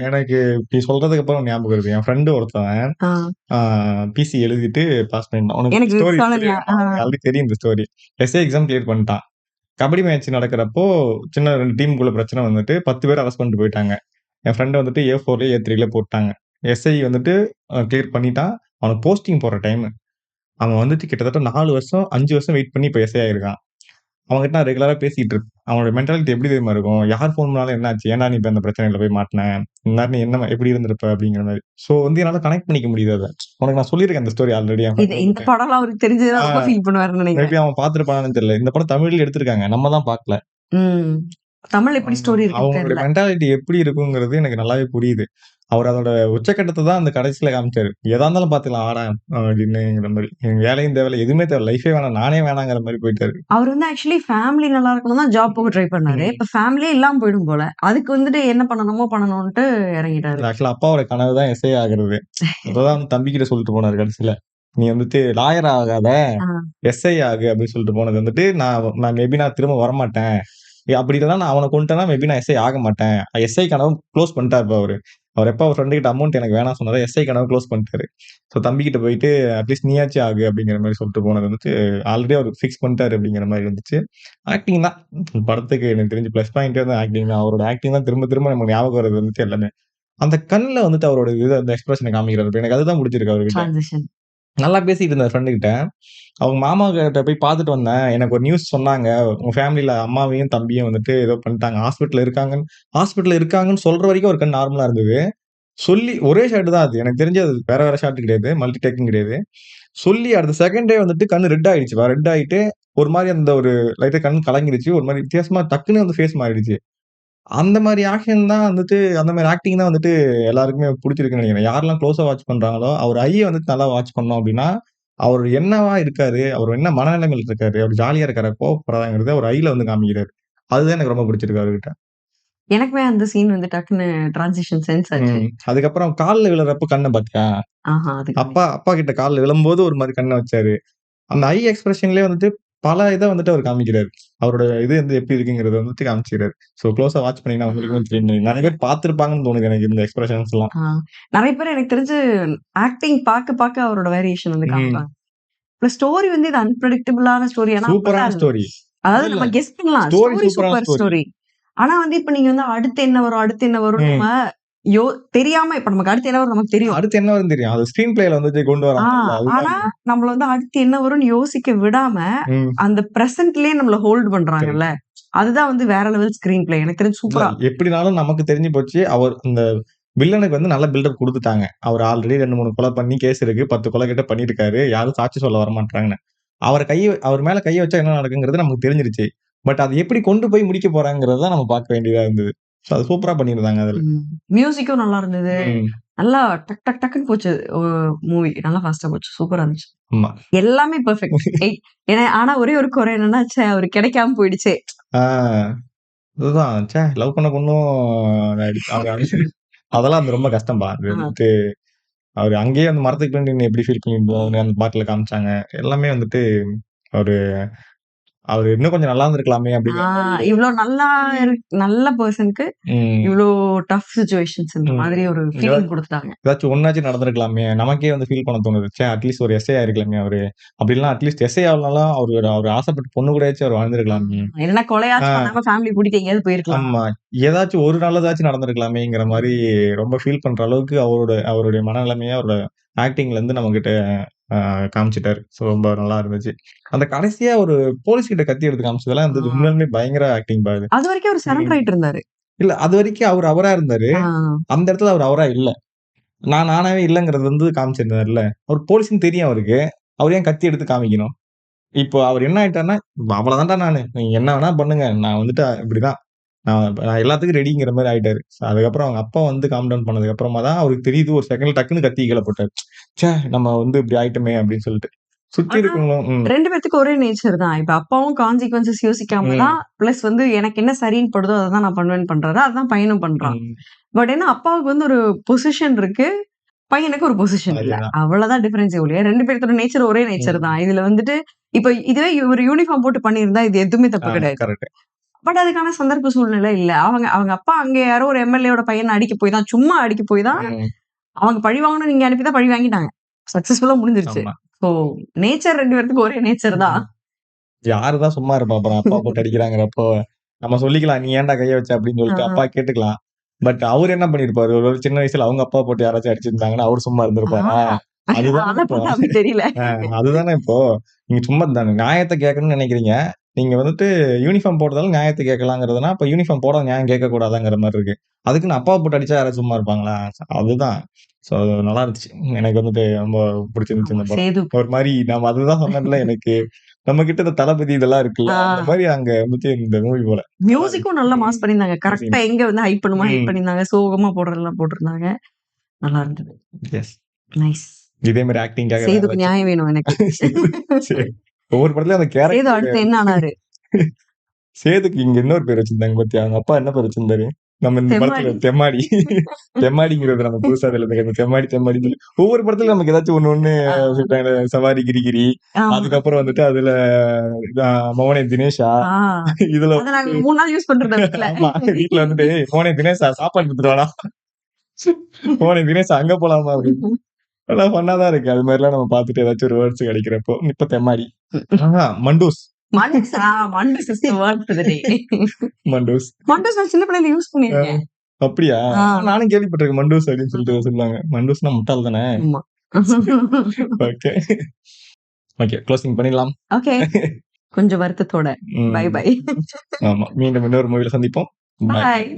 எனக்கு நீ சொல்றதுக்கு அப்புறம் ஞாபகம் வருது. என் ஃப்ரெண்ட் ஒருத்தன் ஆ. பிசி எழுதிட்டு பாஸ் பண்ணிட்டான். உனக்கு எனக்கு ஸ்டோரி சொல்லுங்க. ஆல்ரெடி தெரியும் இந்த ஸ்டோரி. எஸ்ஏ எக்ஸாம் கிளியர் பண்ணிட்டான். கபடி மேட்ச் நடக்கிறப்போ சின்ன 2 டீமுக்குள்ள பிரச்சனை வந்துட்டு 10 பேர் அரெஸ்ட் பண்ணிட்டு போயிட்டாங்க. என் ஃப்ரெண்ட் வந்துட்டு A4ல A3ல போட்டாங்க. எஸ்ஐ வந்துட்டு கிளியர் பண்ணிட்டான். அவனுக்கு போஸ்டிங் போடுற டைம். அவன் வந்துட்டு கிட்டத்தட்ட 4 வருஷம், 5 வருஷம் வெயிட் பண்ணி இப்ப எஸ்ஐ ஆயிருக்கான். அவங்ககிட்ட நான் ரெகுலரா பேசிட்டு இருப்பேன். அவனோட மென்டாலிட்டி எப்படி தெரியுமா இருக்கும்? யார் ஃபோன் பண்ணாலும் என்னாச்சு? ஏன்டா நீ இப்ப அந்த பிரச்சனையில போய் மாட்டுன? இந்நேரம் நீ என்ன எப்படி இருந்திருப்ப? அப்படிங்கிற மாரி. ஸோ வந்து என்னால கனெக்ட் பண்ணிக்க முடியுது அத. உனக்கு நான் சொல்லியிருக்கேன் அந்த ஸ்டோரி ஆல்ரெடி என் இந்த ஃப்ரெண்ட் இந்த கிட்ட. படம்லாம் அவருக்கு தெரிஞ்சதுன்னா ஆ ரொம்ப ஃபீல் பண்ணுவாருன்னு நினைக்கிறேன். மேபி அவன் பார்த்திருப்பானான்னு தெரியல. இந்த படம் தமிழ்ல எடுத்திருக்காங்க. நம்ம தான் பார்க்கல. ம். தமிழ் எப்படி ஸ்டோரி இருக்குன்னு அவங்களுடைய தெரியல. மென்டாலிட்டி எப்படி இருக்குங்கிறது எனக்கு நல்லாவே புரியுது. அவர் அதோட உச்சக்கட்டத்த தான் அந்த கடைசியில காமிச்சாரு. எதா இருந்தாலும் பார்த்துக்கலாம் வாடா அப்படின்னுங்கிற மாரி. எனக்கு வேலையும் தேவையில்ல, எதுவுமே தேவையில்ல. லைஃபே வேணாம். நானே வேணாங்கிற மாரி போயிட்டாரு. அவர் வந்து ஆக்சுவலி ஃபேமிலி நல்லா இருக்கணும் தான் ஜாப் போக ட்ரை பண்ணாரு. ம். இப்ப ஃபேமிலியே இல்லாம போயிடும் போல. அதுக்கு வந்துட்டு என்ன பண்ணணுமோ பண்ணணும்ன்ட்டு இறங்கிட்டாரு. ஆக்சுவலா அப்பாவோட கனவு தான் எஸ்ஐ ஆகுறது. அததான் வந்து தம்பிகிட்ட சொல்லிட்டு போனாரு கடைசியில. நீ வந்துட்டு லாயர் ஆகாத, ஆ. எஸ்ஐ ஆகு அப்படின்னு சொல்லிட்டு போனது வந்துட்டு, நான் மேபி நான் திரும்ப வரமாட்டேன். அப்படி இல்லன்னா நான் அவன கொன்னுட்டேன்னா மேபி நான் எஸ்ஐ ஆக மாட்டேன். எஸ்ஐ கனவு க்ளோஸ் பண்ணிட்டாரு இப்ப அவரு. அவர் எப்ப அவர் ஃப்ரெண்டு கிட்ட அமௌண்ட் எனக்கு வேணாம்னு சொன்னாரோ, எஸ்ஐ கனவு க்ளோஸ் பண்ணிட்டாரு. ஸோ தம்பிகிட்ட போயிட்டு அட்லீஸ்ட் நீயாச்சும் ஆகு அப்படிங்கிற மாரி சொல்லிட்டு போனது வந்துட்டு, ஆல்ரெடி அவர் ஃபிக்ஸ் பண்ணிட்டாரு அப்படிங்கிற மாரி இருந்துச்சு. ஆக்டிங் தான். படத்துக்கு எனக்கு தெரிஞ்சு ப்ளஸ் பாயிண்ட்டே வந்து ஆக்டிங் தான். அவரோட ஆக்டிங் தான் திரும்ப திரும்ப நமக்கு ஞாபகம் வர்றது வந்துட்டு எல்லாமே. அந்த கண்ல வந்துட்டு அவரோட அந்த எக்ஸ்பிரஷன காமிக்கிறாரு. எனக்கு அதுதான் புடிச்சிருக்கு அவர்கிட்ட. டிரான்சிஷன். நல்லா பேசிட்டு இருந்தார் ஃப்ரெண்டு கிட்ட. அவங்க மாமா கிட்ட போய் பார்த்துட்டு வந்தேன். எனக்கு ஒரு நியூஸ் சொன்னாங்க. உங்க ஃபேமிலில அம்மாவையும், தம்பியும் வந்துட்டு ஏதோ பண்ணிட்டாங்க. ஹாஸ்பிட்டல்ல இருக்காங்கன்னு சொல்ற வரைக்கும் ஒரு கண் நார்மலா இருந்தது. சொல்லி ஒரே ஷாட் தான் அது. எனக்கு தெரிஞ்சு அது வேற வேற ஷாட் கிடையாது. மல்டி டேக்கிங் கிடையாது. சொல்லி அடுத்த செகண்டே வந்துட்டு கண்ணு ரெட் ஆயிடுச்சு. ரெட் ஆயிட்டு ஒரு மாரி அந்த ஒரு லைட்டா கண் கலங்கிடுச்சு. ஒரு மாரி வித்தியாசமா டக்குன்னு அந்த ஃபேஸ் மாறிடுச்சு. அந்த மாரி ஆக்ஷன் தான் வந்துட்டு அந்த மாரி ஆக்டிங் தான் வந்துட்டு எல்லாருக்குமே புடிச்சிருக்குன்னு நெனைக்கிறேன். யாரெல்லாம் க்ளோஸா வாட்ச் பண்றாங்களோ, அவர் ஐய வந்துட்டு நல்லா வாட்ச் பண்ணோம் அப்டின்னா, அவர் என்னவா இருக்காரு? அவர் என்ன மனநிலைமையில இருக்காரு? அவர் ஜாலியா இருக்காரா? கோவப்படுறாங்கிறத அவர் ஐல வந்து காமிக்கிறாரு. அதுதான் எனக்கு ரொம்ப புடிச்சிருக்கு அவர்கிட்ட. எனக்குமே அந்த சீன் வந்து டக்குன்னு டிரான்சிஷன் சென்ஸ் ஆச்சு. அதுக்கப்புறம் கால்ல விழுறப்ப கண்ண பாத்தியா? ஆஹா அது அப்பா கிட்ட கால்ல விழும்போது ஒரு மாரி கண்ண வச்சாரு. அந்த ஐ எக்ஸ்பிரஷன்லயே வந்துட்டு பல இத வந்துட்டு அவர் காமிக்கிறாரு. அவரோட இது வந்து எப்படி இருக்குங்கிறத வந்துட்டு காமிச்சுக்கிறாரு. ஸோ க்ளோஸா வாட்ச் பண்ணீங்கன்னா உங்களுக்குமே தெரியும். நெறைய பேர் பார்த்திருப்பாங்கன்னு தோணுது எனக்கு இந்த எக்ஸ்பிரஷன்ஸ்லாம். நெறைய பேர் எனக்கு தெரிஞ்சு ஆக்டிங் பார்க்க அவரோட வேரியேஷன் வந்து காமிப்பாங்க. பிளஸ் ஸ்டோரி வந்து இது அன்பிரெடிக்டபிளான ஸ்டோரி. ஆனா சூப்பரான ஸ்டோரி. அதாவது நம்ம கெஸ் பண்ணலாம். Story super story. ஆனா வந்து இப்ப நீங்க வந்து அடுத்து என்ன வரும் நம்ம தெரியாம இப்ப நமக்கு அடுத்து என்ன வரும் நமக்கு தெரியும். அடுத்து என்ன வரும்னு தெரியும். அது ஸ்கிரீன் பிளேல வந்துட்டு கொண்டு வராங்க. ஆனா நம்மள வந்து அடுத்து என்ன வரும்னு யோசிக்க விடாம அந்த பிரசன்ட்லயே நம்மள ஹோல்ட் பண்றாங்கல்ல. அதுதான் வந்து வேற லெவல் ஸ்கிரீன் பிளே. எனக்கு தெரிஞ்சு சூப்பரா. எப்படினாலும் நமக்கு தெரிஞ்சு போச்சு. அவர் இந்த வில்லனுக்கு வந்து நல்ல பில்டப் குடுத்துட்டாங்க. அவர் ஆல்ரெடி 2, 3 கொலை பண்ணி கேஸ் இருக்கு. 10 கொலை கிட்ட பண்ணிருக்காரு. யாரும் சாட்சி சொல்ல வரமாட்றாங்கன்னு. அவர் மேல கைய வச்சா என்ன நடக்குங்கிறது நமக்கு தெரிஞ்சிருச்சு. பட் அது எப்படி கொண்டு போய் முடிக்க போறாங்கிறது தான் நம்ம பார்க்க வேண்டியதா இருந்தது. அது சூப்பரா பண்ணிருந்தாங்க அதுல. மியூசிக்கும் நல்லா இருந்தது. நல்லா டக் டக் டக்குன்னு போச்சு மூவி. நல்லா ஃபாஸ்டா போச்சு. சூப்பரா இருந்துச்சு. ஆமா. எல்லாமே பெர்ஃபெக்ட். ஆனா ஒரே ஒரு குறை என்னன்னா, அவரு கிடைக்காம போயிடுச்சே. அதுதான். லவ் பண்ண பொண்ணும் அதெல்லாம் அது ரொம்ப கஷ்டம்பா. அது வந்துட்டு அவரு அங்கேயே அந்த மரத்துக்கு பின்னாடி நின்னு எப்படி ஃபீல் பண்ணிருந்தோம்னு அந்த பாட்டுல காமிச்சாங்க. எல்லாமே வந்துட்டு அவரு இன்னும் கொஞ்சம் நல்லா இருந்திருக்கலாமே அப்படிங்கிற மாரி. இவ்ளோ நல்ல பெர்சனுக்கு இவ்ளோ டஃப் சிச்சுவேஷன்ஸ் இந்த மாதிரி ஒரு ஃபீலிங் குடுத்தாங்க. ஏதாச்சும் ஒண்ணாச்சும் நடந்திருக்கலாமே. நமக்கே வந்து ஃபீல் பண்ண தோணுது. அட்லீஸ்ட் ஒரு எஸ்ஐ ஆயிருக்கலாமே அவரு. அப்படிலாம் அட்லீஸ்ட் எஸ்ஐ ஆகலனாலும் அவரு ஆசைப்பட்ட பொண்ணு கூடயாச்சும் அவர் வாழ்ந்திருக்கலாமே. இல்லன்னா கொலையாச்சும் பண்ணாம ஃபேமிலி கூட்டிட்டு எங்கேயாவது போயிருக்கலாம். ஆமா. ஏதாச்சும் ஒரு நல்லதாச்சும் நடந்திருக்கலாமேங்கிற மாரி ரொம்ப ஃபீல் பண்ற அளவுக்கு அவருடைய மனநிலைமைய அவரோட ஆக்டிங்ல இருந்து நம்மகிட்ட காமிச்சிட்டாரு. ஸோ ரொம்ப நல்லா இருந்துச்சு. அந்த கடைசியா ஒரு போலீஸ் கிட்ட கத்தி எடுத்து காமிச்சதெல்லாம் வந்து உண்மையாலுமே பயங்கர ஆக்டிங் பா அது. அது வரைக்கும் அவர் சரண்டர் ஆயிட்டு இருந்தாரு. இல்ல அது வரைக்கும் அவர் அவரா இருந்தாரு. அந்த இடத்துல அவர் அவரா இல்ல. நான் நானாவே இல்லங்கிறது வந்து காமிச்சிருந்தாருல்ல. அவர் போலீஸ்ன்னு தெரியும் அவருக்கு. அவர் ஏன் கத்தி எடுத்து காமிக்கணும்? இப்போ அவர் என்ன ஆயிட்டாருன்னா, அவ்வளவுதான்டா நானு. நீங்க என்ன வேணா பண்ணுங்க. நான் வந்துட்டு இப்படிதான். நான் எல்லாத்துக்கும் ரெடிங்கிற மாரி ஆயிட்டாரு. அதுக்கப்புறம் அவங்க அப்பா வந்து காம் டவுன் பண்ணதுக்கு அப்புறமா தான் அவருக்கு தெரியுது. ஒரு செகண்ட்ல டக்குன்னு கத்தி கீழ போட்டாரு. நம்ம வந்து இப்படி ஆயிட்டோமே அப்படின்னு சொல்லிட்டு. சுத்தி இருக்கவங்களும் 2 பேத்துக்கும் ஒரே நேச்சர் தான். இப்ப அப்பாவும் கான்சிக்வென்சஸ் யோசிக்காம தான் பிளஸ் வந்து எனக்கு என்ன சரின்னு படுதோ அதான் நான் பண்ணுவேன்னு பண்றாரு. அதான் பையனும் பண்றான். பட் ஏன்னா அப்பாவுக்கு வந்து ஒரு பொசிஷன் இருக்கு. பையனுக்கு ஒரு பொசிஷன் இல்ல. அவ்வளவுதான் டிஃபரன்ஸ் ஒழிய 2 பேர்த்தோட நேச்சர் ஒரே நேச்சர் தான். இதுல வந்துட்டு இப்ப இதுவே ஒரு யூனிஃபார்ம் போட்டு பண்ணியிருந்தா இது எதுவுமே தப்பு கிடையாது. பட் அதுக்கான சந்தர்ப்ப சூழ்நிலை இல்ல. அவங்க அப்பா அங்க யாரோ ஒரு எம்எல்ஏவோட பையனை அடிக்க போய் தான் சும்மா அடிக்க போய் தான் அவங்க பழி வாங்கணும் நீங்க அனுப்பிதான் பழி வாங்கிட்டாங்க. சக்சஸ்ஃபுல்லா முடிஞ்சிருச்சு. சோ நேச்சர் 2 பேருக்கும் ஒரே நேச்சர் தான். யாருதான் சும்மா இருப்பா அப்புறம் அப்பா போட்டு அடிக்கிறாங்கிறப்போ நம்ம சொல்லிக்கலாம் நீ ஏன்டா கைய வச்ச அப்படின்னு சொல்லிட்டு அப்பா கேட்டுக்கலாம். பட் அவர் என்ன பண்ணிருப்பாரு? ஒரு சின்ன வயசுல அவங்க அப்பா போட்டு யாராச்சும் அடிச்சிருந்தாங்கன்னா அவர் சும்மா இருந்திருப்பாரா? அதுதானே தெரியல. அதுதானே இப்போ நீங்க சும்மா நியாயத்தை கேட்கணும்னு நினைக்கிறீங்க. நீங்க வந்துட்டு யூனிஃபார்ம் போடுறதால நியாயத்தை கேட்கலாங்கிறதுனா, அப்ப யூனிஃபார்ம் போட நியாயம் கேட்கக்கூடாதாங்கிற மாரி இருக்கு. அதுக்குன்னு அப்பாவ போட்டு அடிச்சா யாராச்சும் சும்மா இருப்பாங்களா? அதுதான். ஸோ அது நல்லா இருந்துச்சு. எனக்கு வந்துட்டு ரொம்ப பிடிச்சிருந்துச்சு ஆமா. இந்த படம். சேது ஒரு மாரி நம்ம அதுதான் சொன்னேன்ல எனக்கு நம்ம கிட்ட இந்த தளபதி இதெல்லாம் இருக்குல்ல, அந்த ஆ மாரி அங்க வந்துட்டு இந்த மூவி போல. நல்லா மியூசிக்கும் நல்லா மாஸ் பண்ணியிருந்தாங்க. கரெக்ட்டா எங்க வந்து ஹைப் பண்ணுமோ ஹைப் ம். பண்ணியிருந்தாங்க. சோகமா போடுறதெல்லாம் போட்டிருந்தாங்க. நல்லா இருந்தது. எஸ். நைஸ். இதே மாரி ஆக்டிங்காக வேற சேதுக்கு ஏதாச்சும் நியாயம் வேணும் எனக்கு. சரி. ஒவ்வொரு படத்துலயும் அந்த சேது கேரக்டர் அடுத்து என்ன ஆனாரு? சேதுக்கு இங்க இன்னொரு பேர் வச்சிருந்தாங்க பாத்தியா? அவங்க அப்பா என்ன பேர் வச்சிருந்தாரு? நம்ம இந்த படத்துல தெம்மாடி. தெம்மாடி. தெம்மாடிங்கிறது நம்ம புதுசா தெரியல. தெம்மாடி தெம்மாடின்னு சொல்லி ஒவ்வொரு படத்துலயும் நமக்கு ஏதாச்சும் ஒண்ணு ஆ. சொல்லிட்டாங்க. சவாரி கிரிகிரி. ஆமா. அதுக்கப்புறம் வந்துட்டு அதுல மோனே தினேஷா. ஆ. இதுல அத நாங்க 3 நாள் யூஸ் பண்றோம் வீட்ல. ஆமா வீட்டுல வந்துட்டு மோனே தினேஷா சாப்பாடு கொடுத்துட்டு வாடா. மோனே தினேஷா அங்க போலாமா அப்படின்னு. நல்லா ஃபன்னாதான் இருக்கு. அது மாதிரிலாம் நம்ம பார்த்துட்டு ஏதாச்சும் ஒரு வேர்ட்ஸ் கிடைக்கிறப்போ. இப்ப தெம்மாடி. Mandous. Mandous Mandous is the word for the day. Mandous. Mandous நான் சின்ன பிள்ளையில யூஸ் பண்ணிருக்கேன். அப்படியா? ஆ. நானும் கேள்விப்பட்டிருக்கேன் மண்டூஸ் அப்படின்னு சொல்லிட்டு சொல்லுவாங்க. மண்டூஸ்னா முட்டாள் தானே? ஆமா. ஓகே. ஓகே. க்ளோசிங் பண்ணிடலாம். ஓகே. கொஞ்சம் வருத்தத்தோட. பை ம். பை. ஆமா. மீண்டும் இன்னொரு மூவில சந்திப்போம். பாய். பாய்.